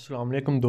अस्सलाम वालेकुम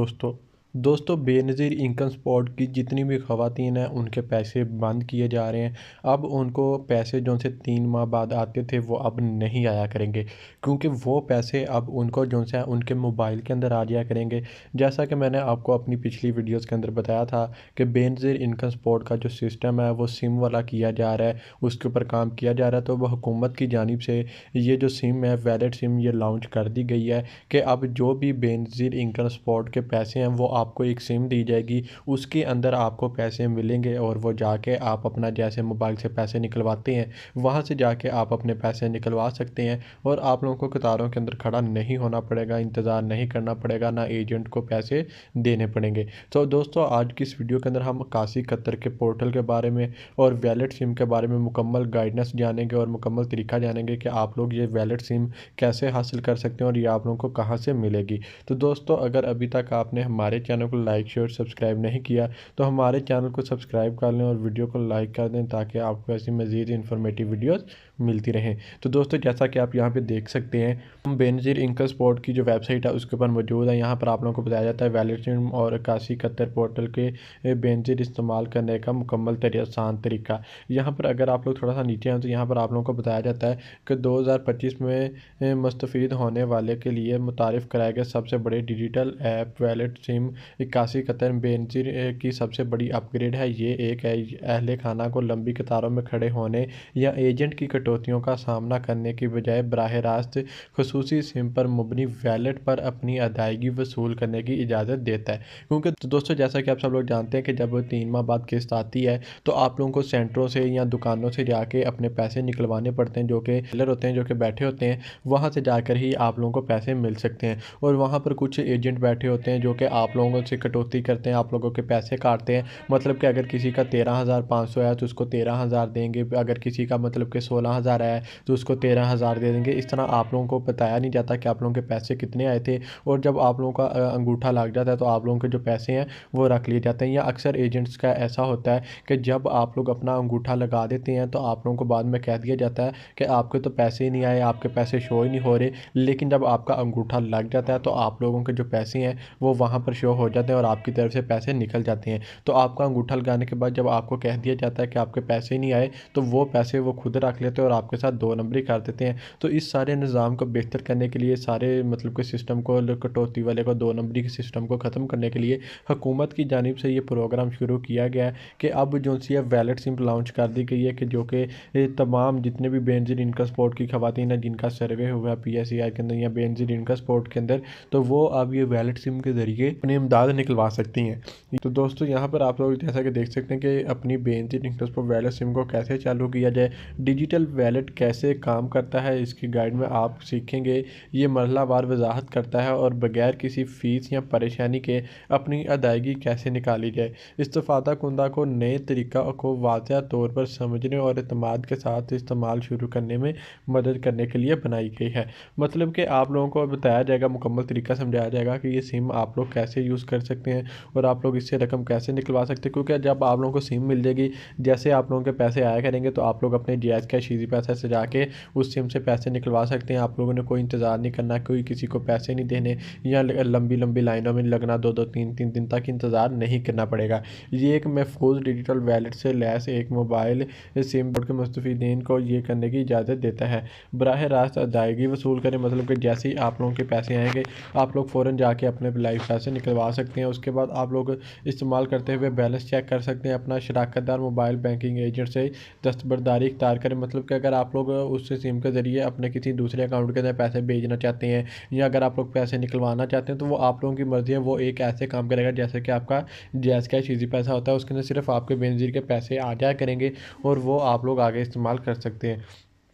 दोस्तों बेनज़ीर इनकम स्पॉट की जितनी भी ख़वातीन हैं उनके पैसे बंद किए जा रहे हैं। अब उनको पैसे जो से 3 माह बाद आते थे वो अब नहीं आया करेंगे, क्योंकि वो पैसे अब उनको जो से उनके मोबाइल के अंदर आ जाया करेंगे। जैसा कि मैंने आपको अपनी पिछली वीडियोस के अंदर बताया था कि बेनज़ीर इनकम स्पॉट का जो सिस्टम है वो सिम वाला किया जा रहा है, उसके ऊपर काम किया जा रहा है। तो वह हुकूमत की जानिब से ये जो सिम है वैलिड सिम ये लॉन्च कर दी गई है कि अब जो भी बेनज़ीर इनकम स्पॉट के पैसे हैं वो आपको एक सिम दी जाएगी, उसके अंदर आपको पैसे मिलेंगे और वो जाके आप अपना जैसे मोबाइल से पैसे निकलवाते हैं वहाँ से जाके आप अपने पैसे निकलवा सकते हैं और आप लोगों को कतारों के अंदर खड़ा नहीं होना पड़ेगा, इंतज़ार नहीं करना पड़ेगा, ना एजेंट को पैसे देने पड़ेंगे। तो दोस्तों आज की इस वीडियो के अंदर हम कासी कतर के पोर्टल के बारे में और वैलिड सिम के बारे में मुकम्मल गाइडेंस जानेंगे और मुकम्मल तरीका जानेंगे कि आप लोग ये वैलिड सिम कैसे हासिल कर सकते हैं और ये आप लोगों को कहाँ से मिलेगी। तो दोस्तों अगर अभी तक आपने हमारे चैनल को लाइक शेयर सब्सक्राइब नहीं किया तो हमारे चैनल को सब्सक्राइब कर लें और वीडियो को लाइक कर दें ताकि आपको ऐसी मज़ीद इन्फॉर्मेटिव वीडियोस मिलती रहें। तो दोस्तों जैसा कि आप यहाँ पे देख सकते हैं हम बेनज़ीर इनकम स्पॉट की जो वेबसाइट है उसके ऊपर मौजूद है। यहाँ पर आप लोगों को बताया जाता है वैलिड सिम और कासी कतर पोर्टल के बेनज़ीर इस्तेमाल करने का मुकम्मल आसान तरीका। यहाँ पर अगर आप लोग थोड़ा सा नीचे आए तो यहाँ पर आप लोगों को बताया जाता है कि 2025 में मुस्तफ़ीद होने वाले के लिए मुतारिफ़ कराए गए सबसे बड़े डिजिटल ऐप वैलिड सिम कासी कतर बेनज़ीर की सबसे बड़ी अपग्रेड है। ये एक अहले खाना को लंबी कतारों में खड़े होने या एजेंट की कटौतियों का सामना करने की बजाय बराह रास्त खसूसी सिम पर मुबनी वैलेट पर अपनी अदायगी वसूल करने की इजाज़त देता है। क्योंकि तो दोस्तों जैसा कि आप सब लोग जानते हैं कि जब 3 माह बाद किस्त आती है तो आप लोगों को सेंटरों से या दुकानों से जाके अपने पैसे निकलवाने पड़ते हैं, जो कि डीलर होते हैं जो कि बैठे होते हैं वहाँ से जाकर ही आप लोगों को पैसे मिल सकते हैं। और वहाँ पर कुछ एजेंट बैठे होते हैं जो कि आप लोगों से कटौती करते हैं, आप लोगों के पैसे काटते हैं। मतलब कि अगर किसी का 13,500 है तो उसको 13,000 देंगे, अगर किसी का मतलब कि 16,000 है तो उसको 13,000 दे देंगे। इस तरह आप लोगों को बताया नहीं जाता कि आप लोगों के पैसे कितने आए थे, और जब आप लोगों का अंगूठा लग जाता है तो आप लोगों के जो पैसे हैं वो रख लिए जाते हैं। या अक्सर एजेंट्स का ऐसा होता है कि जब आप लोग अपना अंगूठा लगा देते हैं तो आप लोगों को बाद में कह दिया जाता है कि आपके तो पैसे ही नहीं आए, आपके पैसे शो ही नहीं हो रहे। लेकिन जब आपका अंगूठा लग जाता है तो आप लोगों के जो पैसे हैं वो वहाँ पर शो हो जाते हैं और आपकी तरफ से पैसे निकल जाते हैं। तो आपका अंगूठा लगाने के बाद जब आपको कह दिया जाता है कि आपके पैसे नहीं आए तो वो पैसे वो खुद रख लेते हैं और आपके साथ दो नंबरी कर देते हैं। तो इस सारे निज़ाम को बेहतर करने के लिए, सारे मतलब के सिस्टम को, कटौती वाले को, दो नंबरी के सिस्टम को ख़त्म करने के लिए हुकूमत की जानिब से ये प्रोग्राम शुरू किया गया है कि अब जो सी वैलिड सिम लॉन्च कर दी गई है कि जो कि तमाम जितने भी बेनज़ीर इनकम स्पॉट की ख़वातीन हैं जिनका सर्वे हुआ PSEI के अंदर या बेनज़ीर इनकम स्पॉट के अंदर, तो वो अब ये वैलिड सिम के ज़रिए अपनी इमदाद निकलवा सकती हैं। तो दोस्तों यहाँ पर आप लोग जैसा कि देख सकते हैं कि अपनी Benazir income spot valid SIM को कैसे चालू किया जाए, डिजिटल वैलेट कैसे काम करता है, इसकी गाइड में आप सीखेंगे। ये मरहलावार वजाहत करता है और बगैर किसी फ़ीस या परेशानी के अपनी अदायगी कैसे निकाली जाए। इस्तेफ़ादा कुंदा को नए तरीक़ा को वाज़ह तौर पर समझने और एतमाद के साथ इस्तेमाल शुरू करने में मदद करने के लिए बनाई गई है। मतलब कि आप लोगों को बताया जाएगा, मुकम्मल तरीका समझाया जाएगा कि ये सिम आप लोग कैसे यूज़ कर सकते हैं और आप लोग इससे रकम कैसे निकलवा सकते हैं। क्योंकि जब आप लोगों को सिम मिल जाएगी, जैसे आप लोगों के पैसे आया करेंगे तो आप लोग अपने जायज़ कैश ईज़ी पैसा से जाके उस सिम से पैसे निकलवा सकते हैं। आप लोगों ने कोई इंतज़ार नहीं करना, कोई किसी को पैसे नहीं देने या लंबी लंबी लाइनों में लगना, 2-2 3-3 दिन तक इंतज़ार नहीं करना पड़ेगा। ये एक महफूज डिजिटल वैलेट से लैस एक मोबाइल सिम बोर्ड के मुस्तफ़ीदीन को ये करने की इजाज़त देता है। बराह रास्त अदायगी वसूल करें, मतलब कि जैसे ही आप लोगों के पैसे आएंगे आप लोग फ़ौरन जाके अपने लाइव पैसे निकलवा सकते हैं। उसके बाद आप लोग इस्तेमाल करते हुए बैलेंस चेक कर सकते हैं। अपना शराकतदार मोबाइल बैंकिंग एजेंट से दस्तबरदारी इख्तियार करें। मतलब कि अगर आप लोग उस सिम के ज़रिए अपने किसी दूसरे अकाउंट के अंदर पैसे भेजना चाहते हैं या अगर आप लोग पैसे निकलवाना चाहते हैं तो वो आप लोगों की मर्ज़ी है। वो एक ऐसे काम करेगा जैसे कि आपका जायज़ कैश ईज़ी पैसा होता है, उसके अंदर सिर्फ आपके बेनज़ीर के पैसे आ जाया करेंगे और वो आप लोग आगे इस्तेमाल कर सकते हैं।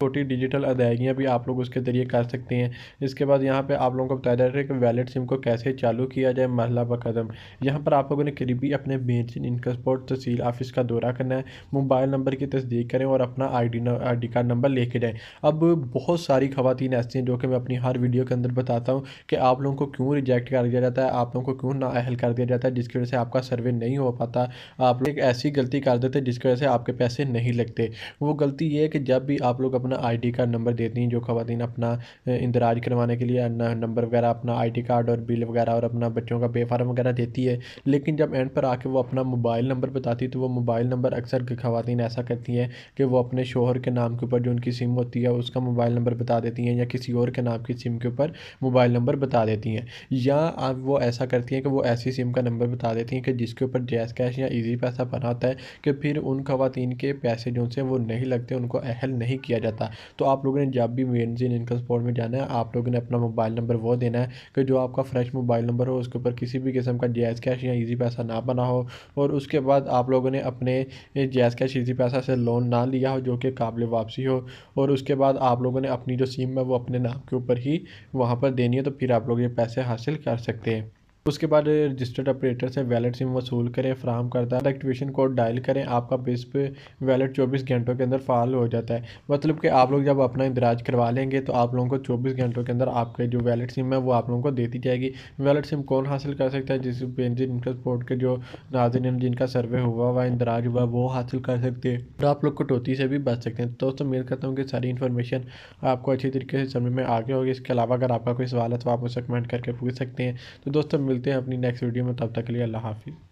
छोटी डिजिटल अदायगियाँ भी आप लोग उसके ज़रिए कर सकते हैं। इसके बाद यहाँ पे आप लोगों को बताया जा रहा है कि वैलिड सिम को कैसे चालू किया जाए मरहला ब कदम। यहाँ पर आप लोगों ने करीबी अपने बेनज़ीर इनकम स्पॉट तहसील ऑफिस का दौरा करना है, मोबाइल नंबर की तस्दीक करें और अपना ID कार्ड नंबर लेके जाएँ। अब बहुत सारी ख़वातीन ऐसी हैं जो कि मैं अपनी हर वीडियो के अंदर बताता हूँ कि आप लोगों को क्यों रिजेक्ट कर दिया जाता है, आप लोगों को क्यों नाअहल कर दिया जाता है, जिसकी वजह से आपका सर्वे नहीं हो पाता। आप लोग एक ऐसी गलती कर देते हैं जिसकी वजह से आपके पैसे नहीं लगते। वो गलती ये है कि जब भी आप लोग अपना अपना आईडी कार्ड नंबर देती हैं, जो ख़वातीन अपना इंदराज करवाने के लिए नंबर वगैरह, अपना आईडी कार्ड और बिल वगैरह और अपना बच्चों का पे फार्म वगैरह देती है। लेकिन जब एंड पर आके वो अपना मोबाइल नंबर बताती है तो वो मोबाइल नंबर अक्सर ख़वातीन ऐसा करती हैं कि वो अपने शोहर के नाम के ऊपर जो उनकी सिम होती है उसका मोबाइल नंबर बता देती हैं, या किसी और के नाम की सिम के ऊपर मोबाइल नंबर बता देती हैं। या अब वो ऐसा करती हैं कि वो ऐसी सिम का नंबर बता देती हैं कि जिसके ऊपर जैज़ कैश या ईज़ी पैसा बना होता है, कि फिर उन ख़वातीन के पैसे जो से वो नहीं लगते, उनको अहल नहीं किया जाता। तो आप लोगों ने जब भी बेनज़ीर इनकम सपोर्ट में जाना है, आप लोगों ने अपना मोबाइल नंबर वो देना है कि जो आपका फ्रेश मोबाइल नंबर हो, उसके ऊपर किसी भी किस्म का जैज़ कैश या ईज़ी पैसा ना बना हो, और उसके बाद आप लोगों ने अपने जैज़ कैश ईज़ी पैसा से लोन ना लिया हो जो कि काबिल वापसी हो, और उसके बाद आप लोगों ने अपनी जो सिम है वो अपने नाम के ऊपर ही वहाँ पर देनी है, तो फिर आप लोग ये पैसे हासिल कर सकते हैं। उसके बाद रजिस्टर्ड ऑपरेटर से वैलिड सिम वसूल करें, फ्राहम करदा एक्टिवेशन कोड डायल करें, आपका बेस पे वैलिड 24 घंटों के अंदर फ़ाल हो जाता है। मतलब कि आप लोग जब अपना इंदराज करवा लेंगे तो आप लोगों को 24 घंटों के अंदर आपके जो वैलिड सिम है वो आप लोगों को दे दी जाएगी। वैलिड सिम कौन हासिल कर सकता है? जिस बेनज़ीर इनकम सपोर्ट के जो नाज़रीन जिनका सर्वे हुआ इंदराज हुआ वो हासिल कर सकते हैं, और आप लोग कटौती से भी बच सकते हैं। तो दोस्तों उम्मीद करता हूँ कि सारी इन्फॉर्मेशन आपको अच्छी तरीके से समझ में आ गई होगी। इसके अलावा अगर आपका कोई सवाल है तो आप मुझसे कमेंट करके पूछ सकते हैं। तो दोस्तों मिलते हैं अपनी नेक्स्ट वीडियो में, तब तक के लिए अल्लाह हाफ़िज़।